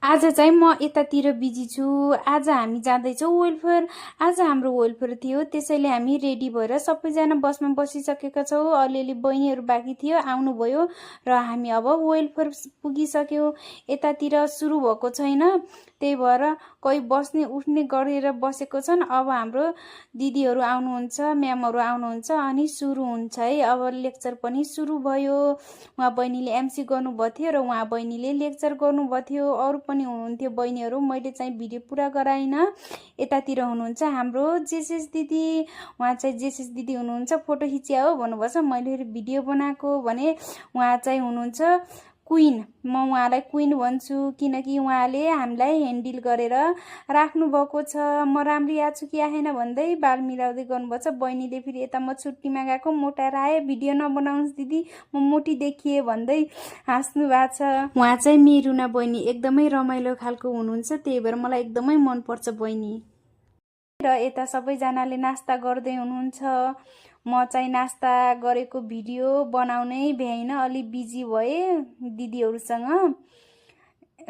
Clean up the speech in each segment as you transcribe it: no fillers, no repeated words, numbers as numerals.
आज चाहिँ म यतातिर बिजी छु। आज हामी जाँदैछौँ वेलफेयर। आज हाम्रो वेलफेयर थियो, त्यसैले हामी रेडी भएर सबैजना बसमा बसिसकेका छौँ। अलिअलि बहिनीहरू बाँकी थियो, आउनुभयो र हामी अब वेलफेयर पुगिसक्यौँ। यतातिर सुरु भएको छैन, त्यही भएर कोही बस्ने उठ्ने गरेर बसेको छन्। अब हाम्रो दिदीहरू आउनुहुन्छ, म्यामहरू आउनुहुन्छ अनि सुरु हुन्छ है। अब लेक्चर पनि सुरु भयो। उहाँ बहिनीले एमसी गर्नुभएको थियो र उहाँ बहिनीले लेक्चर गर्नुभएको थियो। अरू पनि हुनुहुन्थ्यो बहिनीहरू, मैले चाहिँ भिडियो पुरा गराइनँ। यतातिर हुनुहुन्छ हाम्रो जेसेस दिदी। उहाँ चाहिँ जेसेस दिदी हुनुहुन्छ, फोटो खिचिया हो भन्नुभएको छ। मैले भिडियो बनाएको भने उहाँ चाहिँ हुनुहुन्छ क्वीन। म उहाँलाई क्वीन भन्छु किनकि उहाँले हामीलाई ह्यान्डल गरेर राख्नु भएको छ। म राम्री आएको छु कि आएन भन्दै बाल मिलाउँदै गर्नुभएको छ। बहिनीले फेरि यता म छुट्टीमा गएको मोटाएर आएँ, भिडियो नबनाउनुहोस् दिदी म मोटी देखिए भन्दै हाँस्नु भएको छ। उहाँ चाहिँ मेरुना बहिनी एकदमै रमाइलो खालको हुनुहुन्छ, त्यही भएर मलाई एकदमै मनपर्छ बहिनी। र यता सबैजनाले नास्ता गर्दै हुनुहुन्छ। म चाहिँ नास्ता गरेको भिडियो बनाउनै भ्याइनँ, अलि बिजी भए दिदीहरूसँग।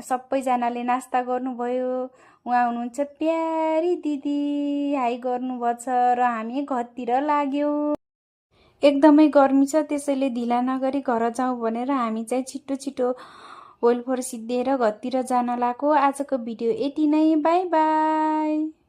सबैजनाले नास्ता गर्नुभयो। उहाँ हुनुहुन्छ प्यारी दिदी, हाई गर्नुभएको छ र हामी घरतिर लाग्यौँ। एकदमै गर्मी छ, त्यसैले ढिला नगरी घर जाउँ भनेर हामी चाहिँ छिटो छिटो वेलफेयर सिद्धिएर घरतिर जान लाग्यो। आजको भिडियो यति नै, बाई बाई।